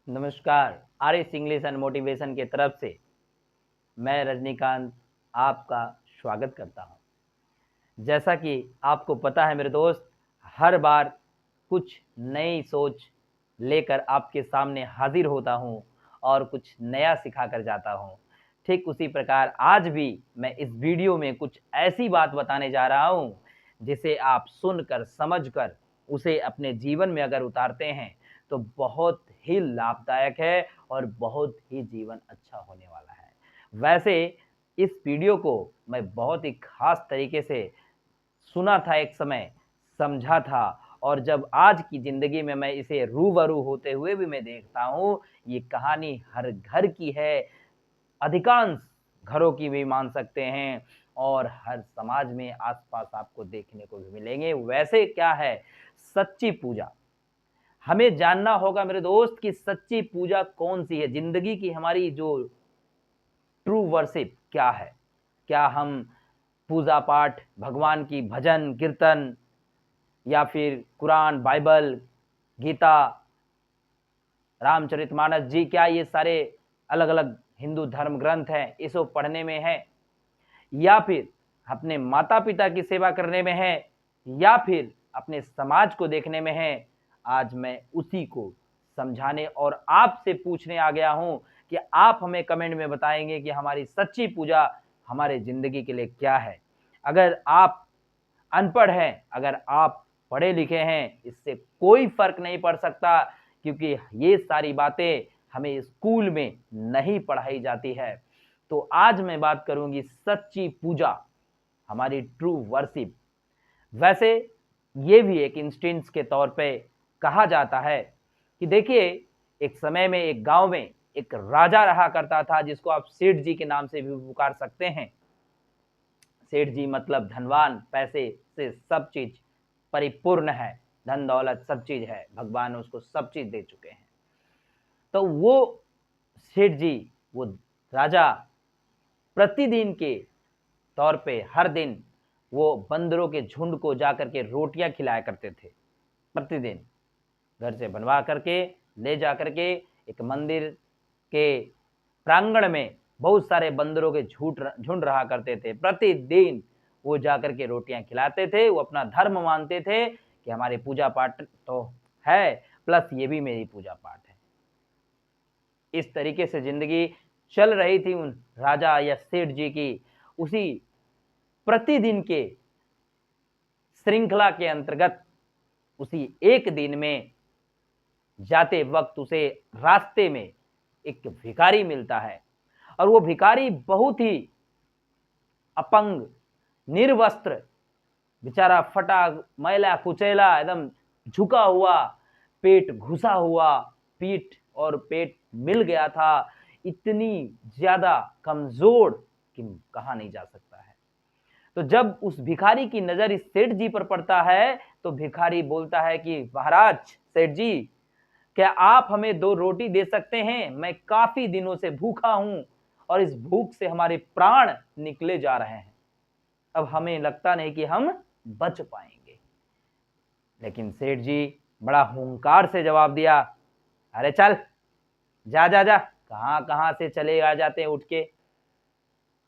नमस्कार। RS English and motivation के तरफ से मैं रजनीकांत आपका स्वागत करता हूं। जैसा कि आपको पता है मेरे दोस्त, हर बार कुछ नई सोच लेकर आपके सामने हाजिर होता हूं और कुछ नया सिखा कर जाता हूं। ठीक उसी प्रकार आज भी मैं इस वीडियो में कुछ ऐसी बात बताने जा रहा हूं जिसे आप सुनकर समझकर उसे अपने जीवन में अगर उतारते हैं तो बहुत ही लाभदायक है और बहुत ही जीवन अच्छा होने वाला है। वैसे इस वीडियो को मैं बहुत ही खास तरीके से सुना था एक समय, समझा था और जब आज की ज़िंदगी में मैं इसे रूबरू होते हुए भी मैं देखता हूँ, ये कहानी हर घर की है, अधिकांश घरों की भी मान सकते हैं और हर समाज में आस-पास आपको देखने को भी मिलेंगे। वैसे क्या है सच्ची पूजा? हमें जानना होगा मेरे दोस्त कि सच्ची पूजा कौन-सी है? ज़िंदगी की हमारी जो ट्रू वर्शिप क्या है? क्या हम पूजा पाठ, भगवान की भजन, कीर्तन या फिर कुरान, बाइबल, गीता, रामचरितमानस जी क्या ये सारे अलग-अलग हिंदू धर्म ग्रंथ हैं, इसको पढ़ने में है? या फिर अपने माता-पिता की सेवा करने में है या फिर अपने समाज को देखने में है? आज मैं उसी को समझाने और आपसे पूछने आ गया हूँ कि आप हमें कमेंट में बताएँगे कि हमारी सच्ची पूजा हमारे ज़िंदगी के लिए क्या है? अगर आप अनपढ़ हैं, अगर आप पढ़े-लिखे हैं, इससे कोई फ़र्क नहीं पड़ सकता क्योंकि ये सारी बातें हमें स्कूल में नहीं पढ़ाई जाती है। तो आज मैं बात करूँगी सच्ची पूजा, हमारी ट्रू वर्शिप। वैसे ये भी एक इंस्टेंस के तौर पे कहा जाता है कि देखिए, एक समय में एक गाँव में एक राजा रहा करता था जिसको आप सेठ जी के नाम से भी पुकार सकते हैं। सेठ जी मतलब धनवान, पैसे से सब चीज़ परिपूर्ण है, धन-दौलत सब चीज़ है, भगवान उसको सब चीज़ दे चुके हैं। तो वो सेठ जी, वो राजा प्रतिदिन के तौर पे हर दिन वो बंदरों के झुंड को जाकर के रोटियाँ खिलाया करते थे, प्रतिदिन। घर से बनवा करके, ले जा करके एक मंदिर के प्रांगण में बहुत सारे बंदरों के झुंड रहा करते थे। प्रतिदिन वो जाकर के रोटियाँ खिलाते थे, वो अपना धर्म मानते थे कि हमारी पूजा-पाठ तो है, प्लस ये भी मेरी पूजा-पाठ है। इस तरीके से ज़िंदगी चल रही थी उन राजा या सेठ जी की। उसी प्रतिदिन के श्रृंखला के अंतर्गत उसी एक दिन में जाते वक़्त उसे रास्ते में एक भिखारी मिलता है और वो भिखारी बहुत ही अपंग, निर्वस्त्र, बेचारा फटा, मैला-कुचैला, एकदम झुका हुआ, पेट घुसा हुआ, पीठ और पेट मिल गया था, इतनी ज़्यादा कमज़ोर कि कहा नहीं जा सकता है। तो जब उस भिखारी की नज़र इस सेठ जी पर पड़ता है, तो भिखारी बोलता है कि महाराज, सेठ जी, क्या आप हमें 2 रोटी दे सकते हैं? मैं काफ़ी दिनों से भूखा हूँ और इस भूख से हमारे प्राण निकले जा रहे हैं। अब हमें लगता नहीं कि हम बच पाएँगे। लेकिन सेठ जी बड़ा हुंकार से जवाब दिया, "अरे चल, जा, जा, जा, कहाँ-कहाँ से चले आ जाते हैं उठ के।"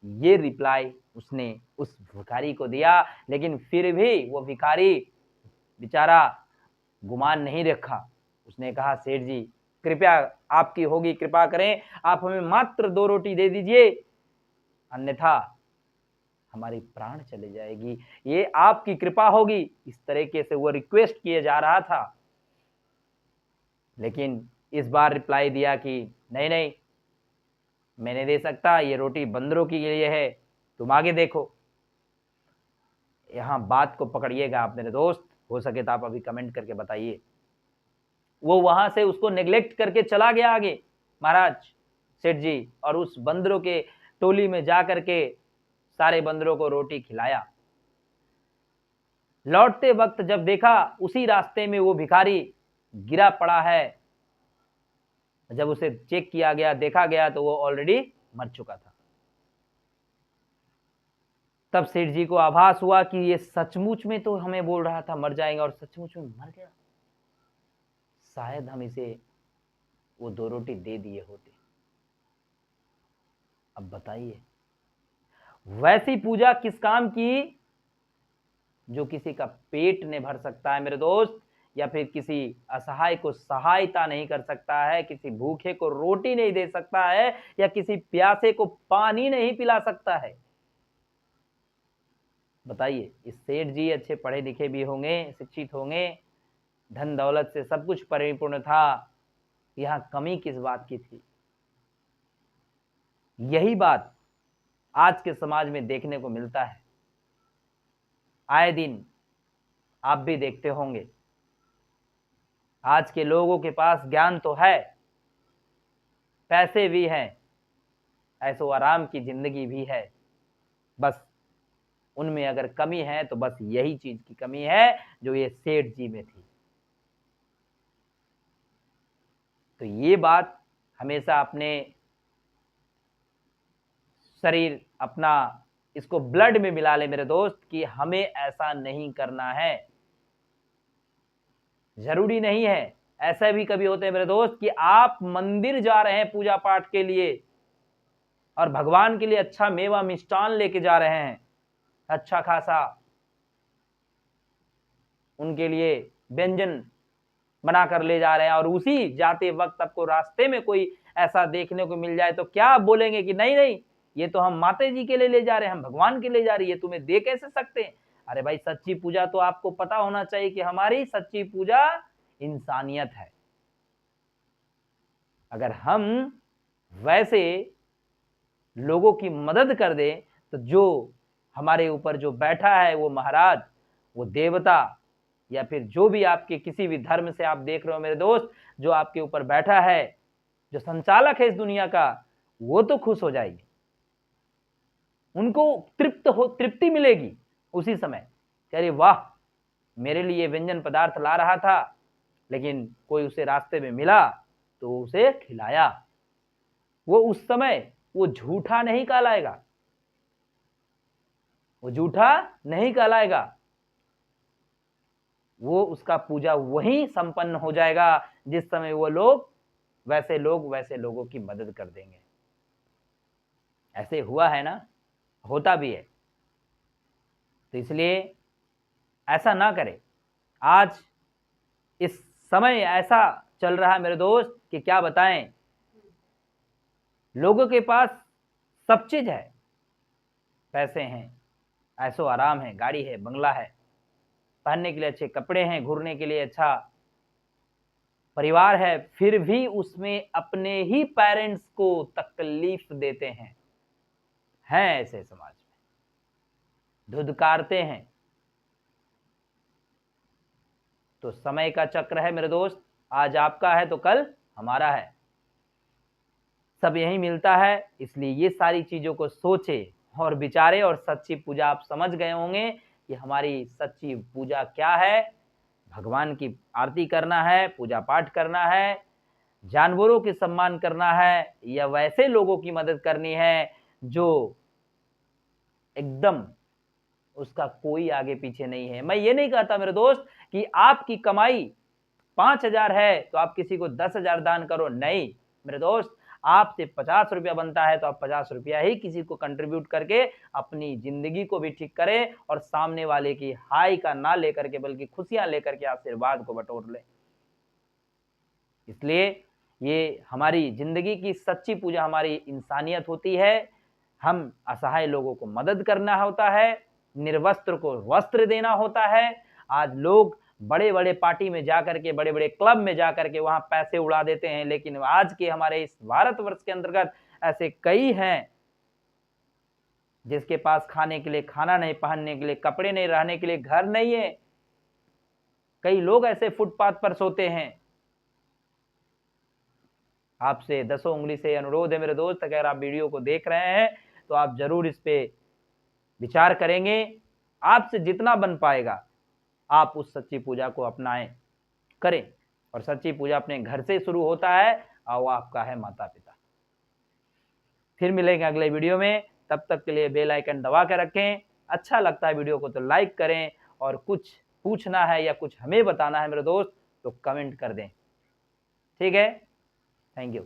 ये रिप्लाई उसने उस भिखारी को दिया, लेकिन फिर भी वो भिखारी बेचारा गुमान नहीं रखा। उसने कहा, "सेठ जी, कृपया आपकी होगी, कृपा करें, आप हमें मात्र 2 रोटी दे दीजिए, अन्यथा हमारी प्राण चली जाएगी। ये आपकी कृपा होगी।" इस तरीके से वो रिक्वेस्ट किए जा रहा था। लेकिन इस बार रिप्लाई दिया कि नहीं, नहीं, मैं नहीं दे सकता, ये रोटी बंदरों के लिए है, तुम आगे देखो। यहाँ बात को पकड़िएगा आप मेरे दोस्त, हो सके तो आप अभी कमेंट करके बताइए। वो वहाँ से उसको नेग्लेक्ट करके चला गया आगे, महाराज, सेठ जी, और उस बंदरों के टोली में जा कर के सारे बंदरों को रोटी खिलाया। लौटते वक़्त जब देखा उसी रास्ते में वो भिखारी गिरा पड़ा है। जब उसे चेक किया गया, देखा गया तो वो ऑलरेडी मर चुका था। तब सेठ जी को आभास हुआ कि ये सचमुच में तो हमें बोल रहा था मर जाएँगे और सचमुच में मर गया। शायद हम इसे वो 2 रोटी दे दिए होते। अब बताइए, वैसी पूजा किस काम की जो किसी का पेट नहीं भर सकता है मेरे दोस्त, या फिर किसी असहाय को सहायता नहीं कर सकता है, किसी भूखे को रोटी नहीं दे सकता है, या किसी प्यासे को पानी नहीं पिला सकता है। बताइए, इस सेठ जी अच्छे पढ़े लिखे भी होंगे, शिक्षित होंगे, धन दौलत से सब कुछ परिपूर्ण था, यहाँ कमी किस बात की थी? यही बात आज के समाज में देखने को मिलता है। आए दिन आप भी देखते होंगे, आज के लोगों के पास ज्ञान तो है, पैसे भी हैं, ऐसो आराम की जिंदगी भी है, बस उनमें अगर कमी है तो बस यही चीज की कमी है जो ये सेठ जी में थी। तो ये बात हमेशा अपने शरीर अपना इसको ब्लड में मिला ले मेरे दोस्त, कि हमें ऐसा नहीं करना है। जरूरी नहीं है, ऐसा भी कभी होते हैं मेरे दोस्त कि आप मंदिर जा रहे हैं पूजा पाठ के लिए और भगवान के लिए अच्छा मेवा मिष्टान लेके जा रहे हैं, अच्छा खासा उनके लिए व्यंजन बनाकर ले जा रहे हैं, और उसी जाते वक्त आपको रास्ते में कोई ऐसा देखने को मिल जाए तो क्या आप बोलेंगे कि नहीं नहीं, ये तो हम माता जी के लिए ले जा रहे हैं, हम भगवान के लिए जा रही है, तुम्हें दे कैसे सकते हैं? अरे भाई, सच्ची पूजा तो आपको पता होना चाहिए कि हमारी सच्ची पूजा इंसानियत है। अगर हम वैसे लोगों की मदद कर दें तो जो हमारे ऊपर जो बैठा है वो महाराज, वो देवता, या फिर जो भी आपके किसी भी धर्म से आप देख रहे हो मेरे दोस्त, जो आपके ऊपर बैठा है, जो संचालक है इस दुनिया का, वो तो खुश हो जाएगी, उनको तृप्ति मिलेगी उसी समय। अरे वाह, मेरे लिए व्यंजन पदार्थ ला रहा था, लेकिन कोई उसे रास्ते में मिला तो उसे खिलाया। वो उस समय वो झूठा नहीं कहलाएगा, वो झूठा नहीं कहलाएगा, वो उसका पूजा वही संपन्न हो जाएगा जिस समय वो लोग वैसे लोगों की मदद कर देंगे। ऐसे हुआ है ना, होता भी है। तो इसलिए ऐसा ना करें। आज इस समय ऐसा चल रहा है मेरे दोस्त कि क्या बताएं, लोगों के पास सब चीज है, पैसे हैं, ऐसो आराम है, गाड़ी है, बंगला है, पहनने के लिए अच्छे कपड़े हैं, घूरने के लिए अच्छा परिवार है, फिर भी उसमें अपने ही पेरेंट्स को तकलीफ देते हैं ऐसे समाज में धुधकारते हैं। तो समय का चक्र है मेरे दोस्त, आज आपका है तो कल हमारा है, सब यही मिलता है। इसलिए ये सारी चीजों को सोचे और विचारे, और सच्ची पूजा आप समझ गए होंगे कि हमारी सच्ची पूजा क्या है। भगवान की आरती करना है, पूजा पाठ करना है, जानवरों के सम्मान करना है, या वैसे लोगों की मदद करनी है जो एकदम उसका कोई आगे पीछे नहीं है। मैं ये नहीं कहता मेरे दोस्त कि आपकी कमाई 5,000 है तो आप किसी को 10,000 दान करो, नहीं मेरे दोस्त, आपसे 50 रुपया बनता है तो आप 50 रुपया ही किसी को कंट्रीब्यूट करके अपनी जिंदगी को भी ठीक करें, और सामने वाले की हाई का ना लेकर के बल्कि खुशियां लेकर के आशीर्वाद को बटोर लें। इसलिए ये हमारी जिंदगी की सच्ची पूजा हमारी इंसानियत होती है। हम असहाय लोगों को मदद करना होता है, निर्वस्त्र को वस्त्र देना होता है। आज लोग बड़े बड़े पार्टी में जाकर के, बड़े बड़े क्लब में जाकर के वहां पैसे उड़ा देते हैं, लेकिन आज के हमारे इस भारतवर्ष के अंतर्गत ऐसे कई हैं जिसके पास खाने के लिए खाना नहीं, पहनने के लिए कपड़े नहीं, रहने के लिए घर नहीं है। कई लोग ऐसे फुटपाथ पर सोते हैं। आपसे दसों उंगली से अनुरोध है मेरे दोस्त, अगर आप वीडियो को देख रहे हैं तो आप जरूर इस पे विचार करेंगे। आपसे जितना बन पाएगा आप उस सच्ची पूजा को अपनाएं, करें, और सच्ची पूजा अपने घर से शुरू होता है और वो आपका है माता पिता। फिर मिलेंगे अगले वीडियो में, तब तक के लिए बेल आइकन दबा के रखें। अच्छा लगता है वीडियो को तो लाइक करें, और कुछ पूछना है या कुछ हमें बताना है मेरे दोस्त तो कमेंट कर दें, ठीक है। Thank you.